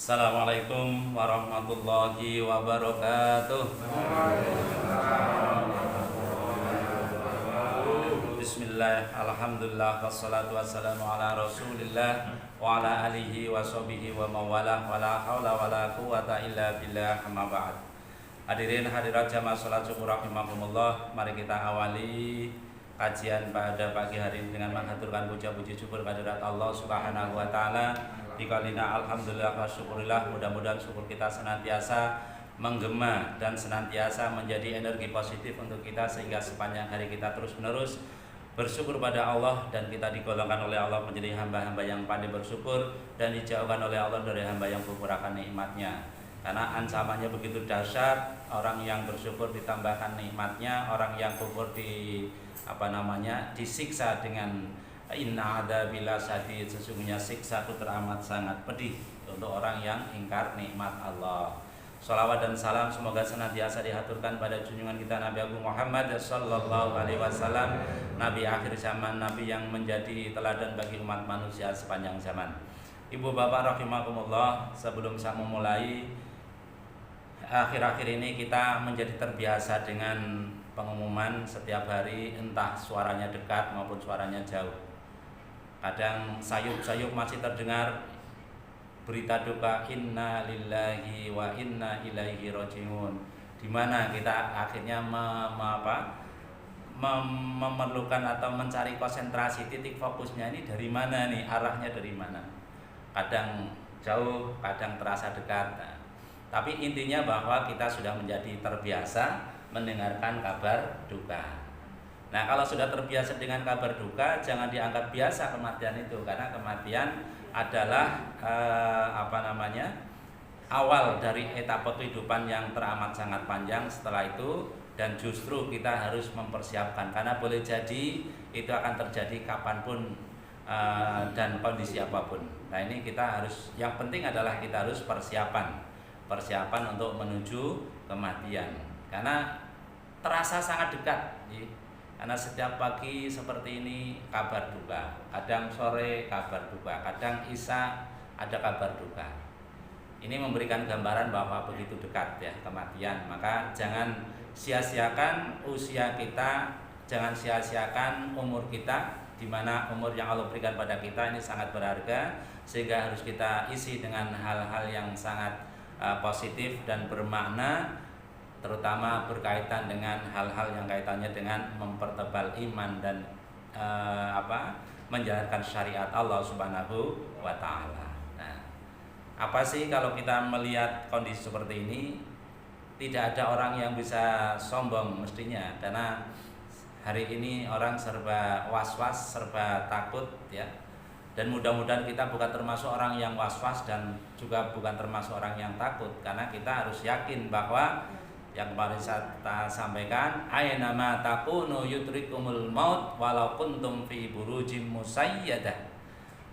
Assalamualaikum warahmatullahi wabarakatuh. Bismillah, alhamdulillah, wassalatu wassalamu ala rasulillah wa ala alihi wa sahbihi wa mawalah wa la hawla wa la quwata illa billah, amma ba'd. Hadirin hadirat jamaah salat subuh rahimakumullah, mari kita awali kajian pada pagi hari ini dengan menghaturkan puja-puji syukur kehadirat Allah Subhanahu wa taala. Dikalina alhamdulillah wa syukurillah, mudah-mudahan syukur kita senantiasa menggema dan senantiasa menjadi energi positif untuk kita sehingga sepanjang hari kita terus-menerus bersyukur pada Allah dan kita digolongkan oleh Allah menjadi hamba-hamba yang pandai bersyukur dan dijauhkan oleh Allah dari hamba yang kufur akan nikmatnya. Karena ancamannya begitu dahsyat, orang yang bersyukur ditambahkan nikmatnya, orang yang kufur disiksa dengan inna adzabila syadid, sesungguhnya siksa itu teramat sangat pedih untuk orang yang ingkar nikmat Allah. Shalawat dan salam semoga senantiasa dihaturkan pada junjungan kita Nabi Agung Muhammad sallallahu alaihi wasallam, Nabi akhir zaman, Nabi yang menjadi teladan bagi umat manusia sepanjang zaman. Ibu bapak rahimakumullah, sebelum saya memulai, akhir-akhir ini kita menjadi terbiasa dengan pengumuman setiap hari, entah suaranya dekat maupun suaranya jauh. Kadang sayup-sayup masih terdengar berita duka inna lillahi wa inna ilaihi rajiun, di mana kita akhirnya memerlukan atau mencari konsentrasi, titik fokusnya ini dari mana nih, arahnya dari mana. Kadang jauh, kadang terasa dekat. Nah, tapi intinya bahwa kita sudah menjadi terbiasa mendengarkan kabar duka. Nah, kalau sudah terbiasa dengan kabar duka, jangan dianggap biasa kematian itu, karena kematian adalah awal dari etapa kehidupan yang teramat sangat panjang setelah itu, dan justru kita harus mempersiapkan, karena boleh jadi itu akan terjadi kapanpun dan kondisi apapun. Nah, ini kita harus, yang penting adalah kita harus persiapan untuk menuju kematian, karena terasa sangat dekat. Karena setiap pagi seperti ini kabar duka, kadang sore kabar duka, kadang isya ada kabar duka. Ini memberikan gambaran bahwa begitu dekat ya kematian. Maka jangan sia-siakan usia kita, jangan sia-siakan umur kita, di mana umur yang Allah berikan pada kita ini sangat berharga, sehingga harus kita isi dengan hal-hal yang sangat positif dan bermakna, terutama berkaitan dengan hal-hal yang kaitannya dengan mempertebal iman dan menjalankan syariat Allah Subhanahu wa taala. Nah, apa sih kalau kita melihat kondisi seperti ini? Tidak ada orang yang bisa sombong mestinya, karena hari ini orang serba was-was, serba takut ya. Dan mudah-mudahan kita bukan termasuk orang yang was-was dan juga bukan termasuk orang yang takut, karena kita harus yakin bahwa yang kemarin saya sampaikan, aina ma takunu yudrikumul maut walau kuntum fi burujim musayyadah.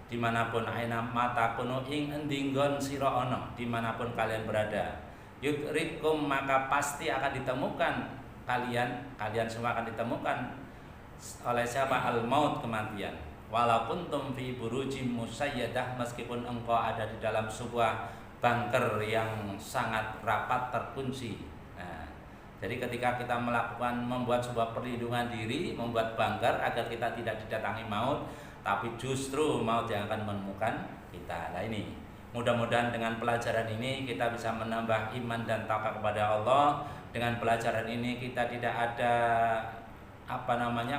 Dimanapun aina ma takunu ing endinggon sira ana, dimanapun kalian berada, yudrikum maka pasti akan ditemukan kalian semua akan ditemukan oleh siapa? Al maut, kematian. Walau kuntum fi burujim musayyadah, meskipun engkau ada di dalam sebuah bunker yang sangat rapat terkunci. Jadi ketika kita membuat sebuah perlindungan diri, membuat bunker agar kita tidak didatangi maut, tapi justru maut yang akan menemukan kita. Nah, ini mudah-mudahan dengan pelajaran ini kita bisa menambah iman dan takwa kepada Allah. Dengan pelajaran ini kita tidak ada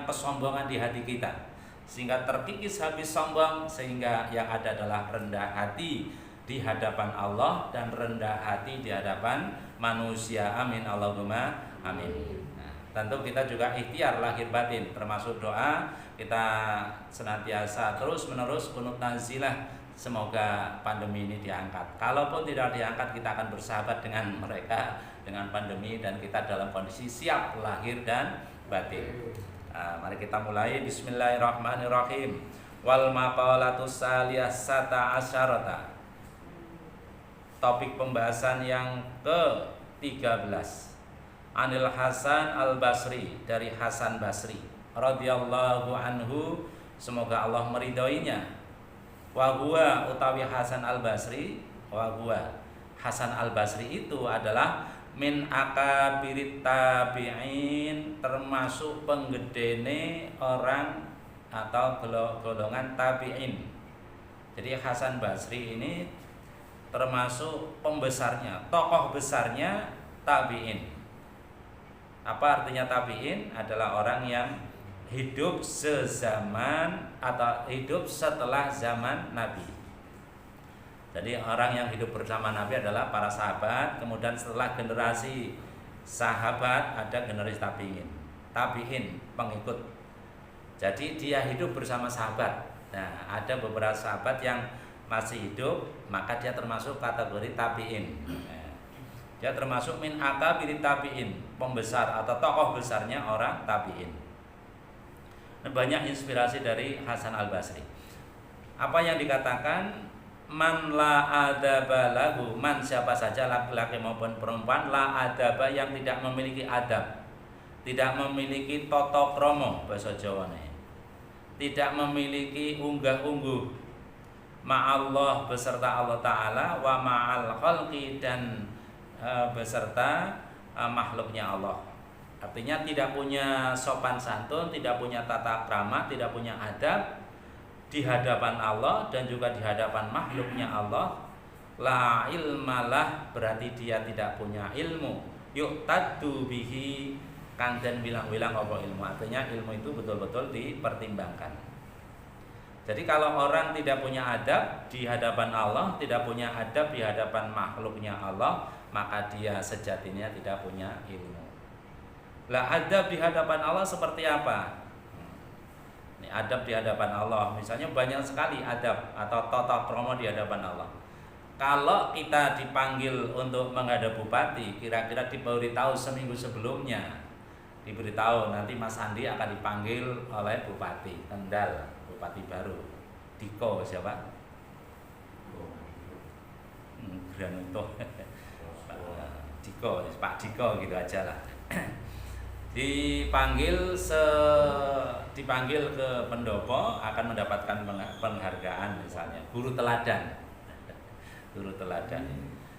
kesombongan di hati kita, sehingga terkikis habis sombong, sehingga yang ada adalah rendah hati di hadapan Allah dan rendah hati di hadapan manusia. Amin Allahumma amin. Nah, tentu kita juga ikhtiar lahir batin, termasuk doa kita senantiasa terus menerus kunut nazilah, semoga pandemi ini diangkat. Kalaupun tidak diangkat, kita akan bersahabat dengan mereka, dengan pandemi, dan kita dalam kondisi siap lahir dan batin. Nah, mari kita mulai. Bismillahirrahmanirrahim. Wal maqalatus saliyasata asyarata. Topik pembahasan yang ke-13. Anil Hasan Al-Basri, dari Hasan Basri radhiyallahu anhu, semoga Allah meridhoinya. Wa huwa utawi Hasan Al-Basri wa huwa Hasan Al-Basri itu adalah min akabirit tabi'in, termasuk penggedene orang atau golongan tabi'in. Jadi Hasan Basri ini termasuk pembesarnya, tokoh besarnya tabi'in. Apa artinya tabi'in? Adalah orang yang hidup sezaman atau hidup setelah zaman Nabi. Jadi orang yang hidup bersama Nabi adalah para sahabat. Kemudian setelah generasi sahabat ada generasi tabi'in, pengikut. Jadi dia hidup bersama sahabat. Nah, ada beberapa sahabat yang masih hidup, maka dia termasuk kategori tabi'in. Dia termasuk min akabiri tabi'in, pembesar atau tokoh besarnya orang tabi'in. Nah, banyak inspirasi dari Hasan Al-Basri. Apa yang dikatakan? Man la adaba lahu, man siapa saja laki-laki maupun perempuan la adaba yang tidak memiliki adab, tidak memiliki tata krama bahasa Jawane, tidak memiliki unggah-ungguh ma'allah beserta Allah Ta'ala wa ma'al khalqi dan beserta makhluknya Allah. Artinya tidak punya sopan santun, tidak punya tata krama, tidak punya adab di hadapan Allah dan juga di hadapan makhluknya Allah. La ilmalah berarti dia tidak punya ilmu. Yuk tadu bihi kang dan bilang-bilang apa ilmu. Artinya ilmu itu betul-betul dipertimbangkan. Jadi kalau orang tidak punya adab di hadapan Allah, tidak punya adab di hadapan makhluknya Allah, maka dia sejatinya tidak punya ilmu. Lah adab di hadapan Allah seperti apa? Ini adab di hadapan Allah, misalnya banyak sekali adab atau tata krama di hadapan Allah. Kalau kita dipanggil untuk menghadap bupati, kira-kira diberitahu seminggu sebelumnya, diberitahu nanti Mas Andi akan dipanggil oleh Bupati Kendal, Bupati baru, Diko siapa? Granuto, Diko, Pak Diko gitu aja lah. Dipanggil ke pendopo akan mendapatkan penghargaan, misalnya guru teladan. Guru teladan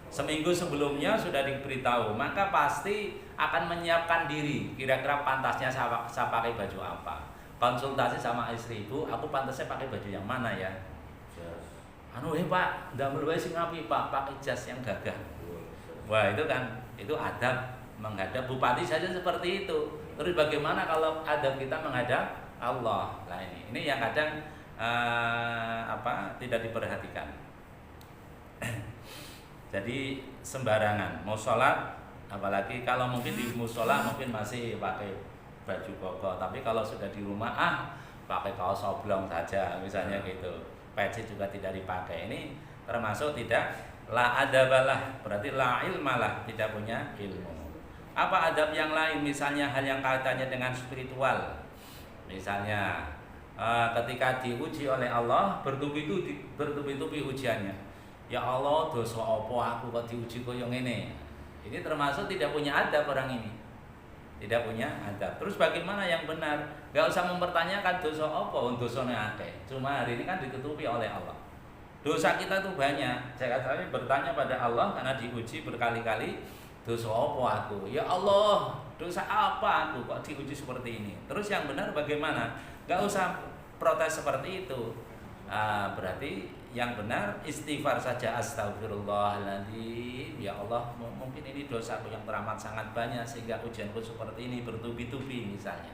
seminggu sebelumnya sudah diberitahu, maka pasti akan menyiapkan diri, kira-kira pantasnya saya pakai baju apa, konsultasi sama istri, ibu aku pantasnya pakai baju yang mana ya, Pak ndamel wae sing apik Pak, pakai jas yang gagah. Wah itu kan, itu adab menghadap bupati saja seperti itu. Terus bagaimana kalau adab kita menghadap Allah? Nah ini yang kadang tidak diperhatikan. Jadi sembarangan mau sholat, apalagi kalau mungkin di musola mungkin masih pakai baju koko, tapi kalau sudah di rumah pakai kaos oblong saja misalnya gitu, peci juga tidak dipakai. Ini termasuk tidak la adabalah, berarti la ilmalah, tidak punya ilmu. Apa adab yang lain, misalnya hal yang kaitannya dengan spiritual, misalnya ketika diuji oleh Allah, bertubi-tubi ujiannya. Ya Allah, dosa apa aku kok diuji kaya ngene. Ini termasuk tidak punya adab orang ini, tidak punya adab. Terus bagaimana yang benar? Gak usah mempertanyakan dosa apa, dosanya akeh. Cuma hari ini kan ditutupi oleh Allah. Dosa kita tuh banyak. Saya katakan bertanya pada Allah karena diuji berkali-kali. Dosa apa aku? Ya Allah, dosa apa aku kok diuji seperti ini? Terus yang benar bagaimana? Gak usah protes seperti itu. Berarti yang benar istighfar saja, astagfirullahaladzim. Ya Allah, mungkin ini dosaku yang teramat sangat banyak sehingga ujianku seperti ini, bertubi-tubi misalnya.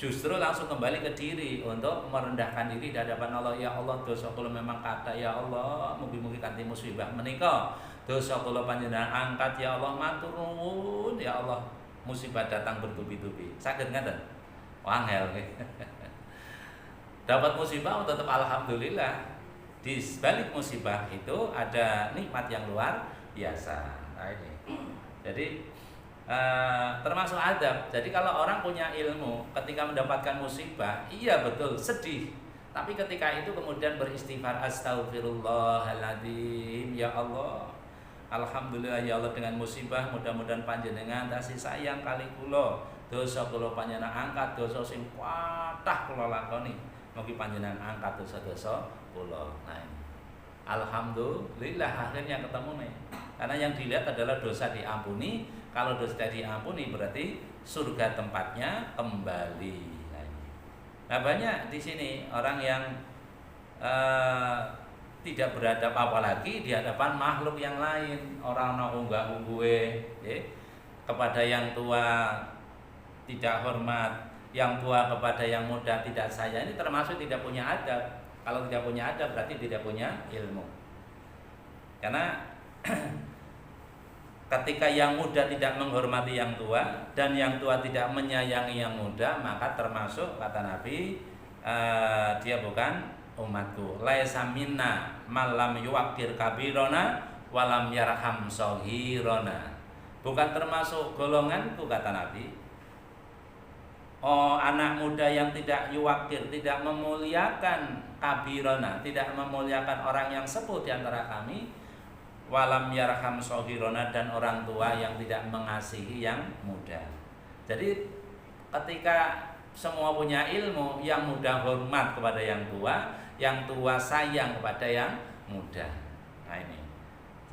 Justru langsung kembali ke diri untuk merendahkan diri di hadapan Allah. Ya Allah, dosa kula memang kata, ya Allah, mugi-mugi kanthi musibah menika dosa kula panjenengan angkat ya Allah, matur nuwun ya Allah, musibah datang bertubi-tubi. Saged ngaten? Wangel. Dapat musibah tetap alhamdulillah. Di balik musibah itu ada nikmat yang luar biasa. Nah ini. Jadi termasuk adab. Jadi kalau orang punya ilmu, ketika mendapatkan musibah, iya betul sedih. Tapi ketika itu kemudian beristighfar, astagfirullahaladzim, ya Allah, alhamdulillah ya Allah, dengan musibah mudah-mudahan panjenengan tasih sayang kali kula, dosa kula panjenengan angkat, dosa sing kathah kula lakoni, mugi panjenengan angkat dosa-dosa kula. Nah, alhamdulillah akhirnya ketemu nih. Karena yang dilihat adalah dosa diampuni. Kalau dosa diampuni berarti surga tempatnya kembali. Nah banyak di sini orang yang tidak beradab apalagi di hadapan makhluk yang lain. Orang nak unggah-ungguhe kepada yang tua tidak hormat, yang tua kepada yang muda tidak sayang. Ini termasuk tidak punya adab. Kalau tidak punya adab berarti tidak punya ilmu. Karena ketika yang muda tidak menghormati yang tua dan yang tua tidak menyayangi yang muda, maka termasuk kata Nabi dia bukan umatku. Laisa minna malam yuwaqir kabirona walam yarham shaghirona. Bukan termasuk golonganku kata Nabi. Oh, anak muda yang tidak yuwaqir, tidak memuliakan kabirona, tidak memuliakan orang yang sepuh di antara kami, walam yarham shaghirona, dan orang tua yang tidak mengasihi yang muda. Jadi ketika semua punya ilmu, yang muda hormat kepada yang tua sayang kepada yang muda. Nah ini.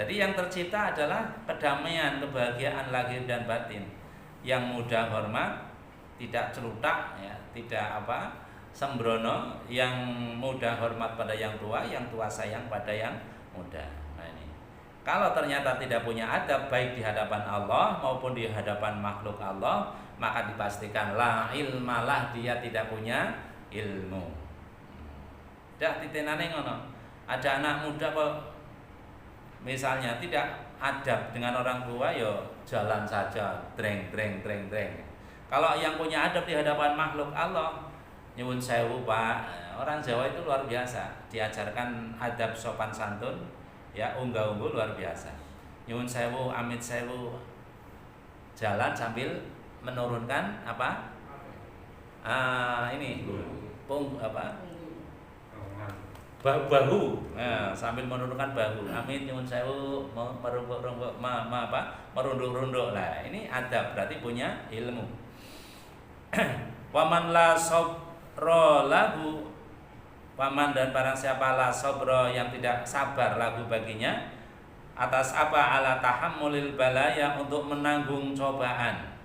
Jadi yang tercipta adalah kedamaian, kebahagiaan lahir dan batin. Yang muda hormat, tidak celutak, ya, tidak sembrono. Yang muda hormat pada yang tua sayang pada yang muda. Nah ini. Kalau ternyata tidak punya adab baik di hadapan Allah maupun di hadapan makhluk Allah, maka dipastikan la ilmalah, dia tidak punya ilmu. Dak titenane ngono. Ada anak muda kok misalnya tidak adab dengan orang tua, yo jalan saja, dreng. Kalau yang punya adab di hadapan makhluk Allah, nyuwun sewu Pak, orang Jawa itu luar biasa, diajarkan adab sopan santun, ya unggah-ungguh luar biasa. Nyuwun sewu, amit sewu, jalan sambil menurunkan bahu, nah, sambil menurunkan bahu. Amin nyuwun sewu, merunduk-runduk. Nah, ini adab, berarti punya ilmu. Waman la sabra lahu, waman dan barang siapa la sabra yang tidak sabar lahu baginya atas ala tahammulil balaya, untuk menanggung cobaan.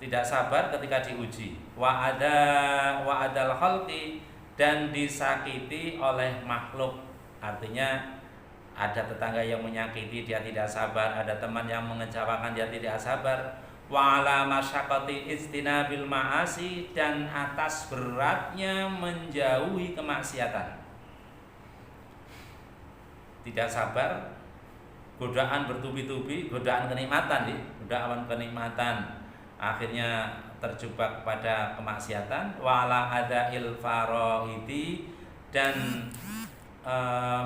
Tidak sabar ketika diuji. Wa adal khalqi, dan disakiti oleh makhluk. Artinya ada tetangga yang menyakiti, dia tidak sabar. Ada teman yang mengecewakan, dia tidak sabar. Wa ala masyaqqati istinabil ma'asi, dan atas beratnya menjauhi kemaksiatan. Tidak sabar, godaan bertubi-tubi, godaan kenikmatan, akhirnya terjebak pada kemaksiatan. Wala adail faraidi, dan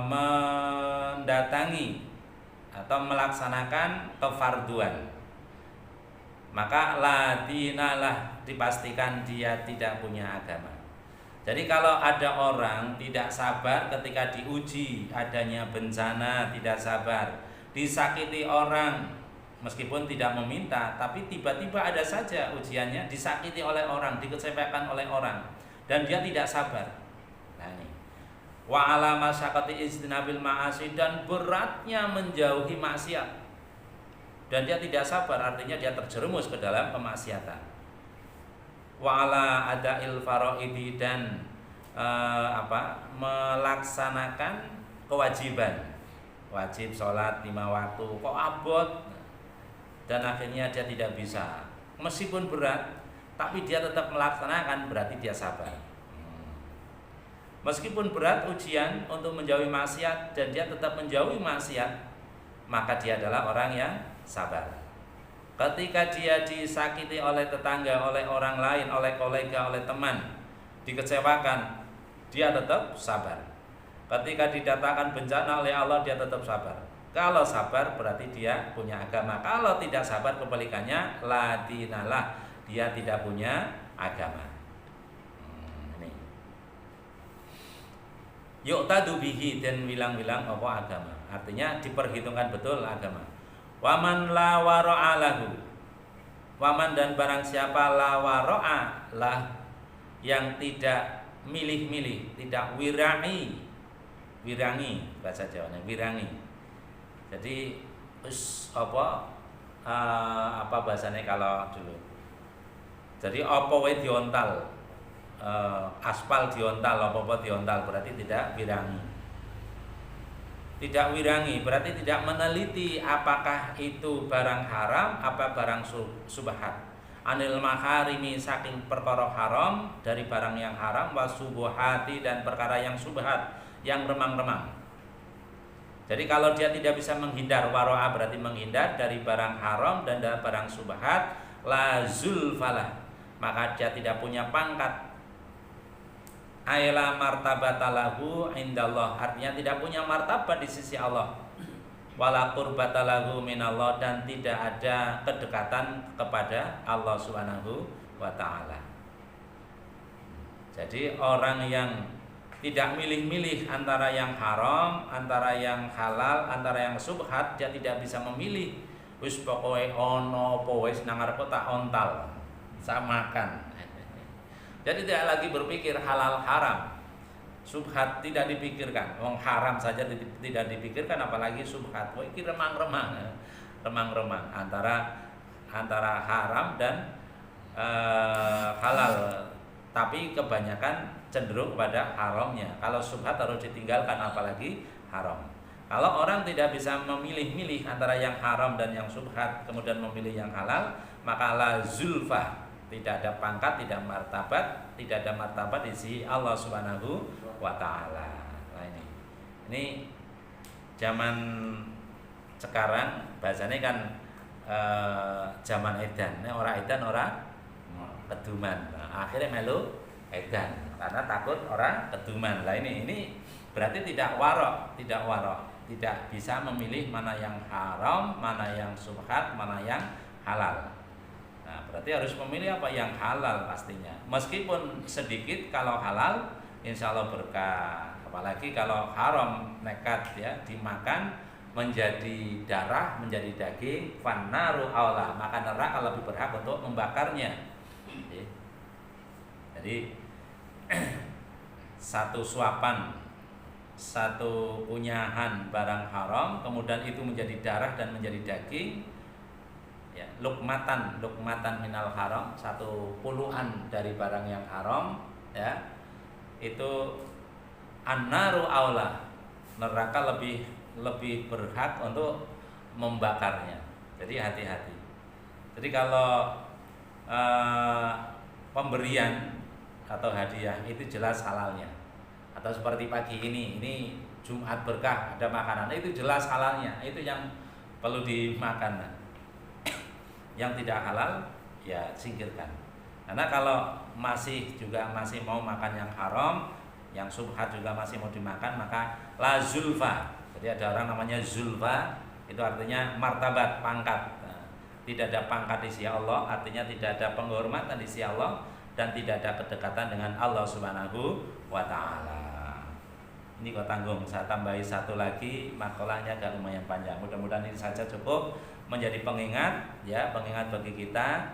mendatangi atau melaksanakan kefarduan. Maka ladinalah, dipastikan dia tidak punya agama. Jadi kalau ada orang tidak sabar ketika diuji, adanya bencana, tidak sabar, disakiti orang meskipun tidak meminta, tapi tiba-tiba ada saja ujiannya, disakiti oleh orang, dikecewakan oleh orang, dan dia tidak sabar. Nah ini. Wa ala masyaqqati istinabil ma'asi, dan beratnya menjauhi maksiat, dan dia tidak sabar, artinya dia terjerumus ke dalam kemaksiatan. Wa ala adail faraidi, dan melaksanakan kewajiban, wajib sholat 5 waktu kok abot, dan akhirnya dia tidak bisa, meskipun berat tapi dia tetap melaksanakan, berarti dia sabar. Meskipun berat ujian untuk menjauhi maksiat dan dia tetap menjauhi maksiat, maka dia adalah orang yang sabar. Ketika dia disakiti oleh tetangga, oleh orang lain, oleh kolega, oleh teman, dikecewakan, dia tetap sabar. Ketika didatangkan bencana oleh Allah, dia tetap sabar. Kalau sabar berarti dia punya agama. Kalau tidak sabar, kebalikannya ladinalah, dia tidak punya agama. Ini. Yu'tadu bihi, dan bilang-bilang apa agama. Artinya diperhitungkan betul agama. Waman la wara'a lahu, waman dan barang siapa la wara'a lah, yang tidak milih-milih, tidak wira'i, wirangi bahasa Jawanya, wirangi. Jadi apa bahasanya kalau dulu. Jadi apa wae diontal, aspal diontal, apa diontal berarti tidak wirangi. Tidak wirangi berarti tidak meneliti apakah itu barang haram apa barang subhat. Anil maharimi saking perkara haram, dari barang yang haram, wasubuhati dan perkara yang subhat, yang remang-remang. Jadi kalau dia tidak bisa menghindar, waro'a berarti menghindar dari barang haram dan dari barang subhat, la zulfalah, maka dia tidak punya pangkat. Aila martabatalahu indallah, artinya tidak punya martabat di sisi Allah. Wala qurbatalahu minallah, dan tidak ada kedekatan kepada Allah Subhanahu wa taala. Jadi orang yang tidak milih-milih antara yang haram, antara yang halal, antara yang subhat, dia tidak bisa memilih. Wis pokoke ono apa wis nang arep tak ontal, samakan. Jadi tidak lagi berpikir halal haram. Subhat tidak dipikirkan. Wong haram saja tidak dipikirkan, apalagi subhat. Wah, iki remang-remang, remang-remang antara haram dan halal. Tapi kebanyakan cenderung kepada haramnya. Kalau subhat harus ditinggalkan, apalagi haram. Kalau orang tidak bisa memilih-milih antara yang haram dan yang subhat, kemudian memilih yang halal, maka la zulfa, tidak ada pangkat, tidak ada martabat di sisi Allah Subhanahu wa taala. Nah ini zaman sekarang bahasanya kan zaman edan. Nek ora edan ora keduman. Nah, akhirnya melu edan karena takut orang keduman. Lah ini berarti tidak warok, tidak bisa memilih mana yang haram, mana yang subhat, mana yang halal. Nah, berarti harus memilih apa yang halal pastinya. Meskipun sedikit, kalau halal insya Allah berkah. Apalagi kalau haram nekat ya dimakan menjadi darah, menjadi daging, fannaru aula, maka neraka lebih berhak untuk membakarnya. Jadi satu suapan, satu kunyahan barang haram, kemudian itu menjadi darah dan menjadi daging. Ya, lukmatan minal haram, satu puluhan dari barang yang haram, ya, itu annaru aula, neraka lebih berhak untuk membakarnya. Jadi hati-hati. Jadi kalau pemberian atau hadiah itu jelas halalnya, atau seperti pagi ini Jumat berkah, ada makanan, itu jelas halalnya, itu yang perlu dimakan. Yang tidak halal ya singkirkan. Karena kalau masih mau makan yang haram, yang subhat juga masih mau dimakan, maka la zulfa. Jadi ada orang namanya zulfa, itu artinya martabat, pangkat. Nah, tidak ada pangkat di sisi Allah, artinya tidak ada penghormatan di sisi Allah, dan tidak ada kedekatan dengan Allah Subhanahu wa taala. Ini kau tanggung, saya tambahi satu lagi, makalahnya agak lumayan panjang. Mudah-mudahan ini saja cukup menjadi pengingat, ya, pengingat bagi kita,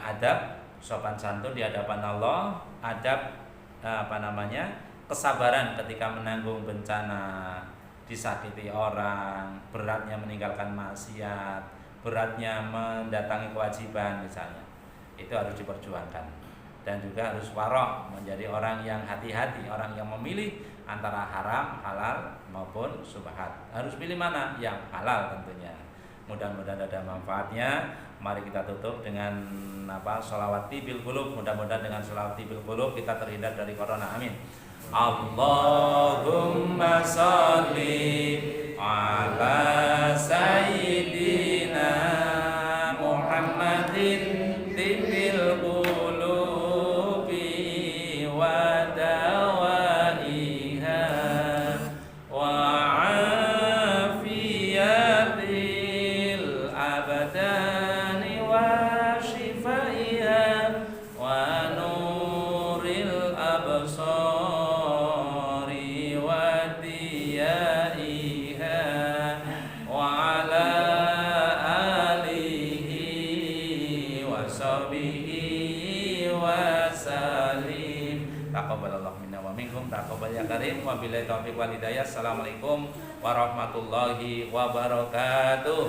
adab sopan santun di hadapan Allah, adab kesabaran ketika menanggung bencana, disakiti orang, beratnya meninggalkan maksiat, beratnya mendatangi kewajiban misalnya, itu harus diperjuangkan. Dan juga harus warok, menjadi orang yang hati-hati, orang yang memilih antara haram, halal maupun subhat. Harus pilih mana? Yang halal tentunya. Mudah-mudahan ada manfaatnya. Mari kita tutup dengan sholawat tibil qulub. Mudah-mudahan dengan sholawat tibil qulub kita terhindar dari corona. Amin. Allahumma sholli ala sayyidina Muhammadin tibil qulubi wa dawaiha wa afiyatil abdani wa shifaiha wa nuril absari wa diyaiha karim. Wabillahi taufiq wal hidayah. Assalamualaikum warahmatullahi wabarakatuh.